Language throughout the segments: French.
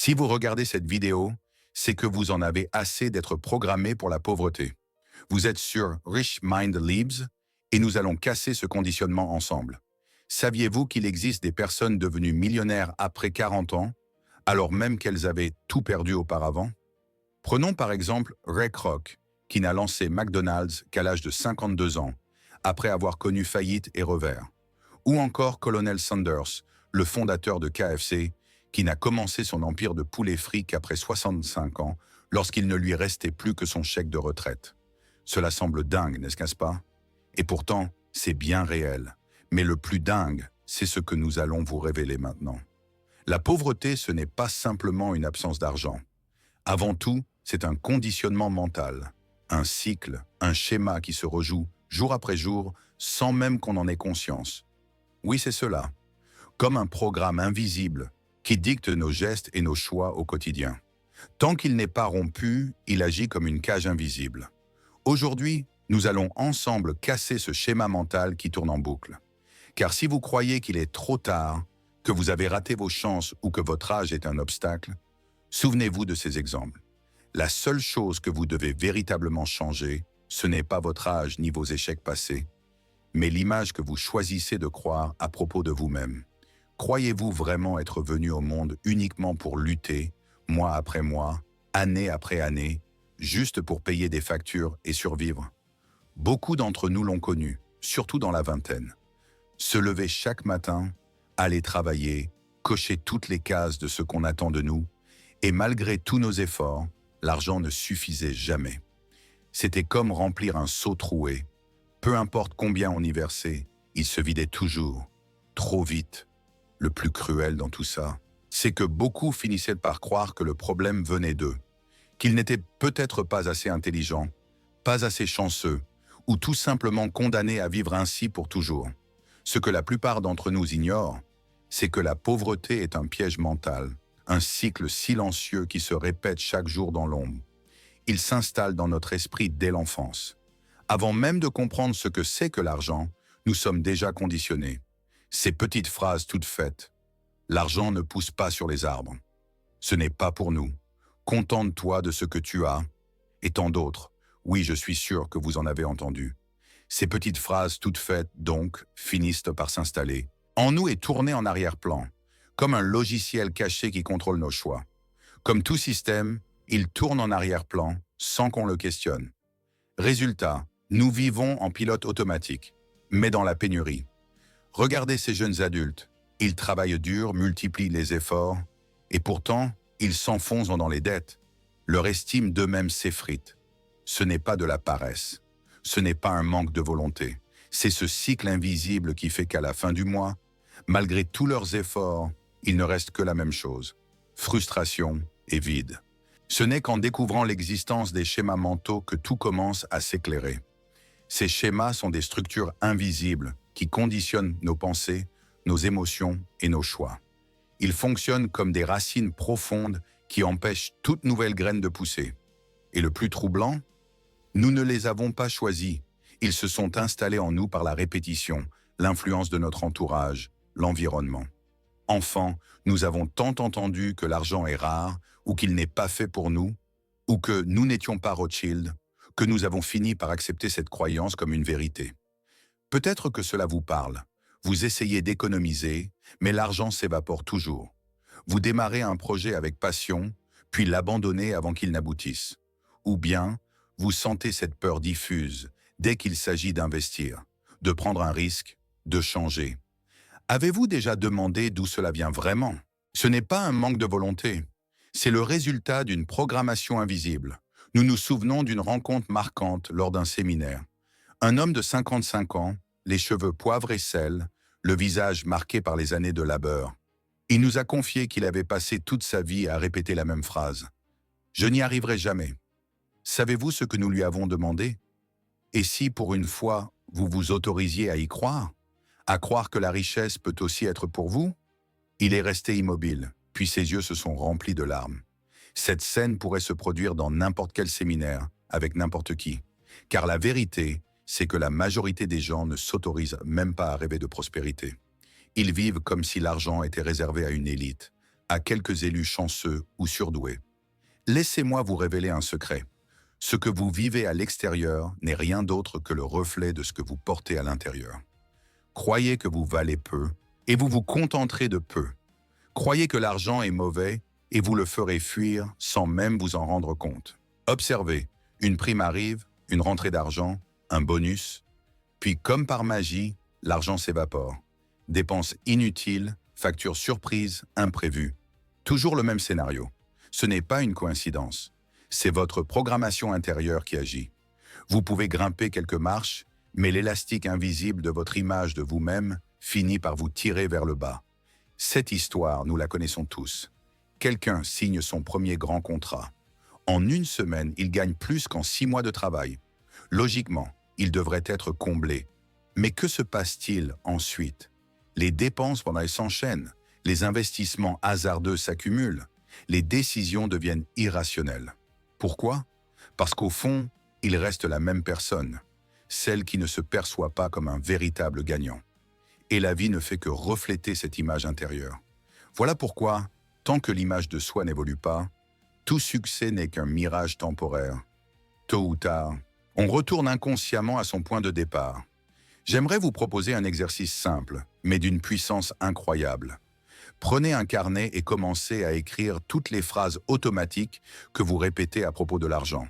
Si vous regardez cette vidéo, c'est que vous en avez assez d'être programmé pour la pauvreté. Vous êtes sur Rich Mind Libs et nous allons casser ce conditionnement ensemble. Saviez-vous qu'il existe des personnes devenues millionnaires après 40 ans, alors même qu'elles avaient tout perdu auparavant? Prenons par exemple Ray Kroc, qui n'a lancé McDonald's qu'à l'âge de 52 ans, après avoir connu faillite et revers. Ou encore Colonel Sanders, le fondateur de KFC, qui n'a commencé son empire de poulet frit qu'après 65 ans, lorsqu'il ne lui restait plus que son chèque de retraite. Cela semble dingue, n'est-ce pas? Et pourtant, c'est bien réel. Mais le plus dingue, c'est ce que nous allons vous révéler maintenant. La pauvreté, ce n'est pas simplement une absence d'argent. Avant tout, c'est un conditionnement mental, un cycle, un schéma qui se rejoue jour après jour sans même qu'on en ait conscience. Oui, c'est cela. Comme un programme invisible qui dicte nos gestes et nos choix au quotidien. Tant qu'il n'est pas rompu, il agit comme une cage invisible. Aujourd'hui, nous allons ensemble casser ce schéma mental qui tourne en boucle. Car si vous croyez qu'il est trop tard, que vous avez raté vos chances ou que votre âge est un obstacle, souvenez-vous de ces exemples. La seule chose que vous devez véritablement changer, ce n'est pas votre âge ni vos échecs passés, mais l'image que vous choisissez de croire à propos de vous-même. Croyez-vous vraiment être venu au monde uniquement pour lutter, mois après mois, année après année, juste pour payer des factures et survivre? Beaucoup d'entre nous l'ont connu, surtout dans la vingtaine. Se lever chaque matin, aller travailler, cocher toutes les cases de ce qu'on attend de nous, et malgré tous nos efforts, l'argent ne suffisait jamais. C'était comme remplir un seau troué. Peu importe combien on y versait, il se vidait toujours, trop vite. Le plus cruel dans tout ça, c'est que beaucoup finissaient par croire que le problème venait d'eux, qu'ils n'étaient peut-être pas assez intelligents, pas assez chanceux, ou tout simplement condamnés à vivre ainsi pour toujours. Ce que la plupart d'entre nous ignorent, c'est que la pauvreté est un piège mental, un cycle silencieux qui se répète chaque jour dans l'ombre. Il s'installe dans notre esprit dès l'enfance. Avant même de comprendre ce que c'est que l'argent, nous sommes déjà conditionnés. Ces petites phrases toutes faites. L'argent ne pousse pas sur les arbres. Ce n'est pas pour nous. Contente-toi de ce que tu as. Et tant d'autres. Oui, je suis sûr que vous en avez entendu. Ces petites phrases toutes faites, donc, finissent par s'installer en nous et tourner en arrière-plan, comme un logiciel caché qui contrôle nos choix. Comme tout système, il tourne en arrière-plan sans qu'on le questionne. Résultat, nous vivons en pilote automatique, mais dans la pénurie. Regardez ces jeunes adultes. Ils travaillent dur, multiplient les efforts, et pourtant, ils s'enfoncent dans les dettes. Leur estime d'eux-mêmes s'effrite. Ce n'est pas de la paresse. Ce n'est pas un manque de volonté. C'est ce cycle invisible qui fait qu'à la fin du mois, malgré tous leurs efforts, il ne reste que la même chose. Frustration et vide. Ce n'est qu'en découvrant l'existence des schémas mentaux que tout commence à s'éclairer. Ces schémas sont des structures invisibles qui conditionnent nos pensées, nos émotions et nos choix. Ils fonctionnent comme des racines profondes qui empêchent toute nouvelle graine de pousser. Et le plus troublant, nous ne les avons pas choisis. Ils se sont installés en nous par la répétition, l'influence de notre entourage, l'environnement. Enfants, nous avons tant entendu que l'argent est rare, ou qu'il n'est pas fait pour nous, ou que nous n'étions pas Rothschild, que nous avons fini par accepter cette croyance comme une vérité. Peut-être que cela vous parle. Vous essayez d'économiser, mais l'argent s'évapore toujours. Vous démarrez un projet avec passion, puis l'abandonnez avant qu'il n'aboutisse. Ou bien, vous sentez cette peur diffuse dès qu'il s'agit d'investir, de prendre un risque, de changer. Avez-vous déjà demandé d'où cela vient vraiment? Ce n'est pas un manque de volonté. C'est le résultat d'une programmation invisible. Nous nous souvenons d'une rencontre marquante lors d'un séminaire. Un homme de 55 ans, les cheveux poivre et sel, le visage marqué par les années de labeur. Il nous a confié qu'il avait passé toute sa vie à répéter la même phrase. « Je n'y arriverai jamais ». Savez-vous ce que nous lui avons demandé? Et si, pour une fois, vous vous autorisiez à y croire? À croire que la richesse peut aussi être pour vous? Il est resté immobile, puis ses yeux se sont remplis de larmes. Cette scène pourrait se produire dans n'importe quel séminaire, avec n'importe qui. Car la vérité, c'est que la majorité des gens ne s'autorisent même pas à rêver de prospérité. Ils vivent comme si l'argent était réservé à une élite, à quelques élus chanceux ou surdoués. Laissez-moi vous révéler un secret. Ce que vous vivez à l'extérieur n'est rien d'autre que le reflet de ce que vous portez à l'intérieur. Croyez que vous valez peu et vous vous contenterez de peu. Croyez que l'argent est mauvais et vous le ferez fuir sans même vous en rendre compte. Observez, une prime arrive, une rentrée d'argent, un bonus, puis comme par magie, l'argent s'évapore. Dépenses inutiles, factures surprises, imprévues. Toujours le même scénario. Ce n'est pas une coïncidence. C'est votre programmation intérieure qui agit. Vous pouvez grimper quelques marches, mais l'élastique invisible de votre image de vous-même finit par vous tirer vers le bas. Cette histoire, nous la connaissons tous. Quelqu'un signe son premier grand contrat. En une semaine, il gagne plus qu'en 6 mois de travail. Logiquement, il devrait être comblé. Mais que se passe-t-il ensuite? Les dépenses s'enchaînent, les investissements hasardeux s'accumulent, les décisions deviennent irrationnelles. Pourquoi? Parce qu'au fond, il reste la même personne, celle qui ne se perçoit pas comme un véritable gagnant. Et la vie ne fait que refléter cette image intérieure. Voilà pourquoi, tant que l'image de soi n'évolue pas, tout succès n'est qu'un mirage temporaire. Tôt ou tard, on retourne inconsciemment à son point de départ. J'aimerais vous proposer un exercice simple, mais d'une puissance incroyable. Prenez un carnet et commencez à écrire toutes les phrases automatiques que vous répétez à propos de l'argent.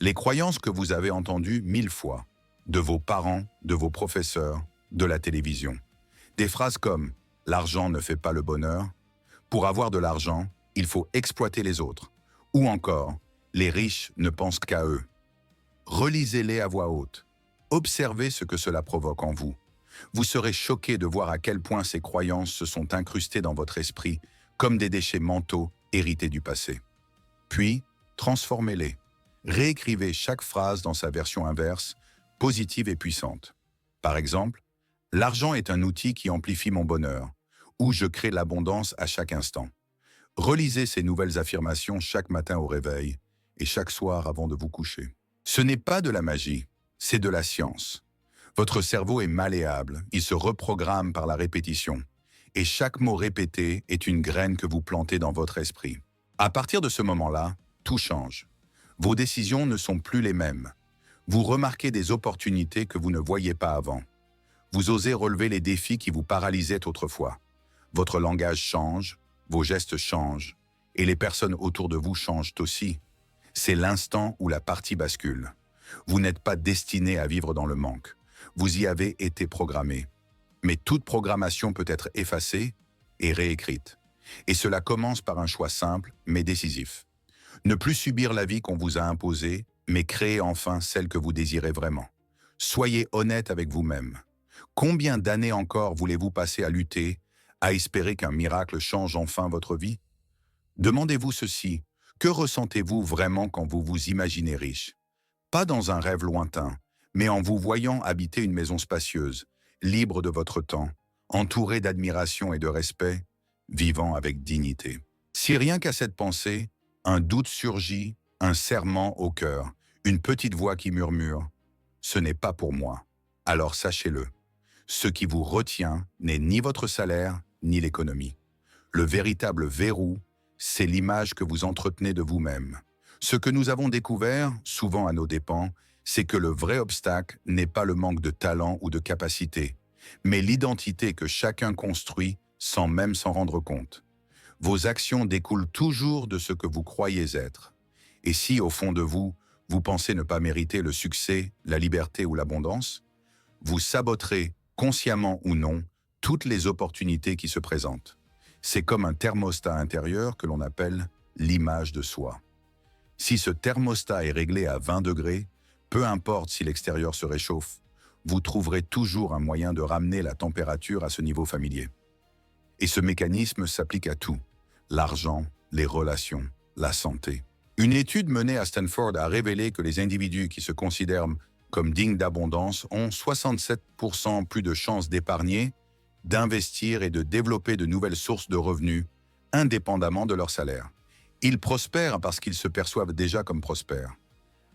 Les croyances que vous avez entendues 1000 fois, de vos parents, de vos professeurs, de la télévision. Des phrases comme « l'argent ne fait pas le bonheur »,« pour avoir de l'argent, il faut exploiter les autres » ou encore « les riches ne pensent qu'à eux ». Relisez-les à voix haute. Observez ce que cela provoque en vous. Vous serez choqué de voir à quel point ces croyances se sont incrustées dans votre esprit, comme des déchets mentaux hérités du passé. Puis, transformez-les. Réécrivez chaque phrase dans sa version inverse, positive et puissante. Par exemple, « l'argent est un outil qui amplifie mon bonheur » ou « je crée l'abondance à chaque instant ». Relisez ces nouvelles affirmations chaque matin au réveil et chaque soir avant de vous coucher. Ce n'est pas de la magie, c'est de la science. Votre cerveau est malléable, il se reprogramme par la répétition. Et chaque mot répété est une graine que vous plantez dans votre esprit. À partir de ce moment-là, tout change. Vos décisions ne sont plus les mêmes. Vous remarquez des opportunités que vous ne voyiez pas avant. Vous osez relever les défis qui vous paralysaient autrefois. Votre langage change, vos gestes changent, et les personnes autour de vous changent aussi. C'est l'instant où la partie bascule. Vous n'êtes pas destiné à vivre dans le manque. Vous y avez été programmé. Mais toute programmation peut être effacée et réécrite. Et cela commence par un choix simple, mais décisif. Ne plus subir la vie qu'on vous a imposée, mais créer enfin celle que vous désirez vraiment. Soyez honnête avec vous-même. Combien d'années encore voulez-vous passer à lutter, à espérer qu'un miracle change enfin votre vie? Demandez-vous ceci, que ressentez-vous vraiment quand vous vous imaginez riche? Pas dans un rêve lointain, mais en vous voyant habiter une maison spacieuse, libre de votre temps, entouré d'admiration et de respect, vivant avec dignité. Si rien qu'à cette pensée, un doute surgit, un serrement au cœur, une petite voix qui murmure « Ce n'est pas pour moi », alors sachez-le. Ce qui vous retient n'est ni votre salaire, ni l'économie. Le véritable verrou, c'est l'image que vous entretenez de vous-même. Ce que nous avons découvert, souvent à nos dépens, c'est que le vrai obstacle n'est pas le manque de talent ou de capacité, mais l'identité que chacun construit sans même s'en rendre compte. Vos actions découlent toujours de ce que vous croyez être. Et si, au fond de vous, vous pensez ne pas mériter le succès, la liberté ou l'abondance, vous saboterez, consciemment ou non, toutes les opportunités qui se présentent. C'est comme un thermostat intérieur que l'on appelle l'image de soi. Si ce thermostat est réglé à 20 degrés, peu importe si l'extérieur se réchauffe, vous trouverez toujours un moyen de ramener la température à ce niveau familier. Et ce mécanisme s'applique à tout, l'argent, les relations, la santé. Une étude menée à Stanford a révélé que les individus qui se considèrent comme dignes d'abondance ont 67% plus de chances d'épargner, d'investir et de développer de nouvelles sources de revenus, indépendamment de leur salaire. Ils prospèrent parce qu'ils se perçoivent déjà comme prospères.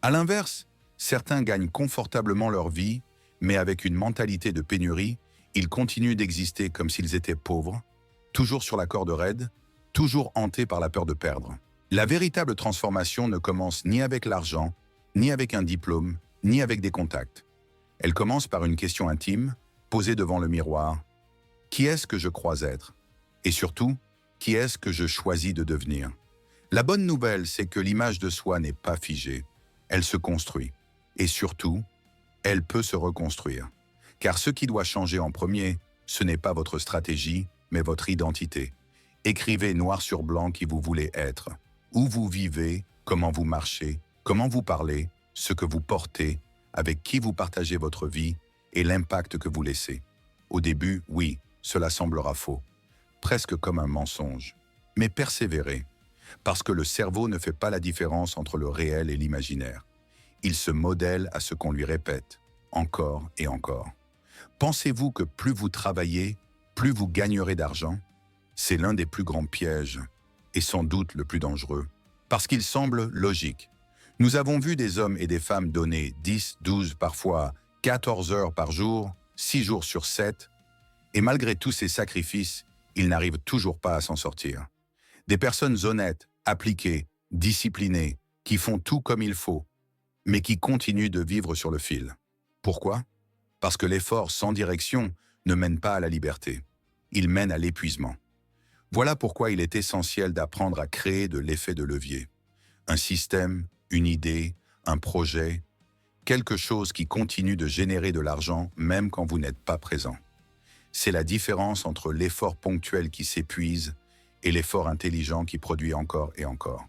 À l'inverse, certains gagnent confortablement leur vie, mais avec une mentalité de pénurie, ils continuent d'exister comme s'ils étaient pauvres, toujours sur la corde raide, toujours hanté par la peur de perdre. La véritable transformation ne commence ni avec l'argent, ni avec un diplôme, ni avec des contacts. Elle commence par une question intime, posée devant le miroir. Qui est-ce que je crois être? Et surtout, qui est-ce que je choisis de devenir? La bonne nouvelle, c'est que l'image de soi n'est pas figée. Elle se construit. Et surtout, elle peut se reconstruire. Car ce qui doit changer en premier, ce n'est pas votre stratégie, mais votre identité. Écrivez noir sur blanc qui vous voulez être. Où vous vivez, comment vous marchez, comment vous parlez, ce que vous portez, avec qui vous partagez votre vie et l'impact que vous laissez. Au début, oui, cela semblera faux, presque comme un mensonge. Mais persévérez, parce que le cerveau ne fait pas la différence entre le réel et l'imaginaire. Il se modèle à ce qu'on lui répète, encore et encore. Pensez-vous que plus vous travaillez, plus vous gagnerez d'argent? C'est l'un des plus grands pièges, et sans doute le plus dangereux, parce qu'il semble logique. Nous avons vu des hommes et des femmes donner 10, 12, parfois 14 heures par jour, 6 jours sur 7, et malgré tous ces sacrifices, ils n'arrivent toujours pas à s'en sortir. Des personnes honnêtes, appliquées, disciplinées, qui font tout comme il faut, mais qui continuent de vivre sur le fil. Pourquoi? Parce que l'effort sans direction ne mène pas à la liberté. Il mène à l'épuisement. Voilà pourquoi il est essentiel d'apprendre à créer de l'effet de levier. Un système, une idée, un projet, quelque chose qui continue de générer de l'argent même quand vous n'êtes pas présent. C'est la différence entre l'effort ponctuel qui s'épuise et l'effort intelligent qui produit encore et encore.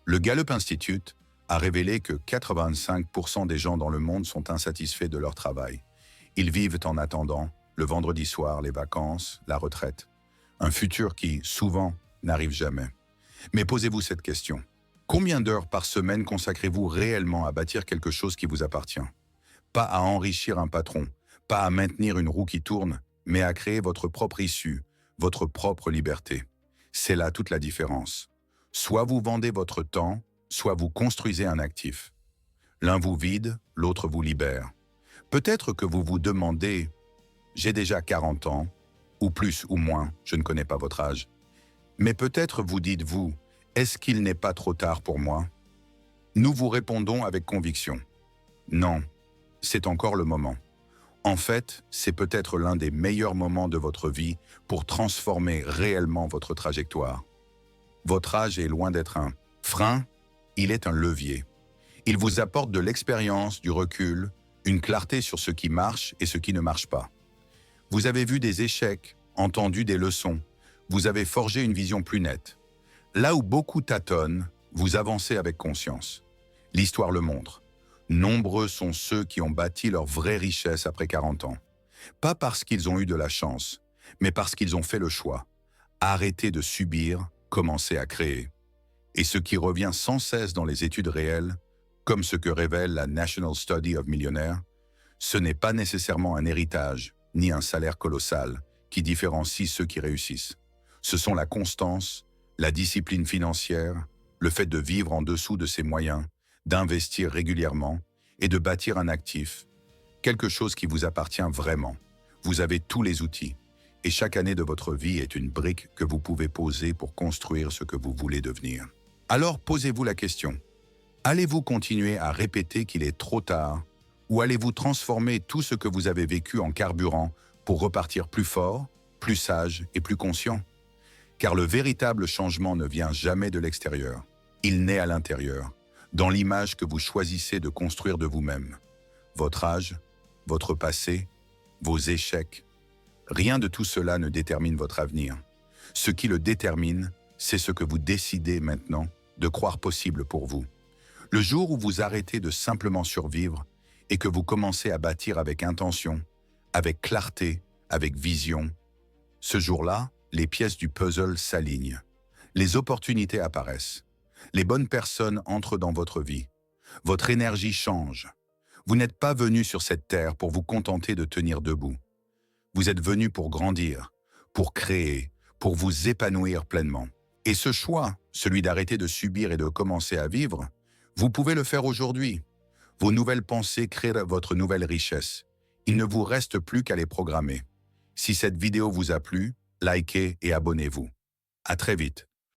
Le Gallup Institute a révélé que 85% des gens dans le monde sont insatisfaits de leur travail. Ils vivent en attendant, le vendredi soir, les vacances, la retraite. Un futur qui, souvent, n'arrive jamais. Mais posez-vous cette question. Combien d'heures par semaine consacrez-vous réellement à bâtir quelque chose qui vous appartient? Pas à enrichir un patron, pas à maintenir une roue qui tourne, mais à créer votre propre issue, votre propre liberté. C'est là toute la différence. Soit vous vendez votre temps, soit vous construisez un actif. L'un vous vide, l'autre vous libère. Peut-être que vous vous demandez « J'ai déjà 40 ans », ou plus ou moins, je ne connais pas votre âge. Mais peut-être vous dites-vous « Est-ce qu'il n'est pas trop tard pour moi ?» Nous vous répondons avec conviction « Non, c'est encore le moment ». En fait, c'est peut-être l'un des meilleurs moments de votre vie pour transformer réellement votre trajectoire. Votre âge est loin d'être un frein, il est un levier. Il vous apporte de l'expérience, du recul, une clarté sur ce qui marche et ce qui ne marche pas. Vous avez vu des échecs, entendu des leçons, vous avez forgé une vision plus nette. Là où beaucoup tâtonnent, vous avancez avec conscience. L'histoire le montre. Nombreux sont ceux qui ont bâti leur vraie richesse après 40 ans. Pas parce qu'ils ont eu de la chance, mais parce qu'ils ont fait le choix. Arrêter de subir, commencer à créer. Et ce qui revient sans cesse dans les études réelles, comme ce que révèle la National Study of Millionaires, ce n'est pas nécessairement un héritage, ni un salaire colossal, qui différencie ceux qui réussissent. Ce sont la constance, la discipline financière, le fait de vivre en dessous de ses moyens, d'investir régulièrement et de bâtir un actif, quelque chose qui vous appartient vraiment. Vous avez tous les outils, et chaque année de votre vie est une brique que vous pouvez poser pour construire ce que vous voulez devenir. Alors posez-vous la question, allez-vous continuer à répéter qu'il est trop tard, ou allez-vous transformer tout ce que vous avez vécu en carburant pour repartir plus fort, plus sage et plus conscient? Car le véritable changement ne vient jamais de l'extérieur, il naît à l'intérieur, dans l'image que vous choisissez de construire de vous-même. Votre âge, votre passé, vos échecs, rien de tout cela ne détermine votre avenir. Ce qui le détermine, c'est ce que vous décidez maintenant de croire possible pour vous. Le jour où vous arrêtez de simplement survivre et que vous commencez à bâtir avec intention, avec clarté, avec vision, ce jour-là, les pièces du puzzle s'alignent. Les opportunités apparaissent. Les bonnes personnes entrent dans votre vie. Votre énergie change. Vous n'êtes pas venu sur cette terre pour vous contenter de tenir debout. Vous êtes venu pour grandir, pour créer, pour vous épanouir pleinement. Et ce choix, celui d'arrêter de subir et de commencer à vivre, vous pouvez le faire aujourd'hui. Vos nouvelles pensées créent votre nouvelle richesse. Il ne vous reste plus qu'à les programmer. Si cette vidéo vous a plu, likez et abonnez-vous. À très vite.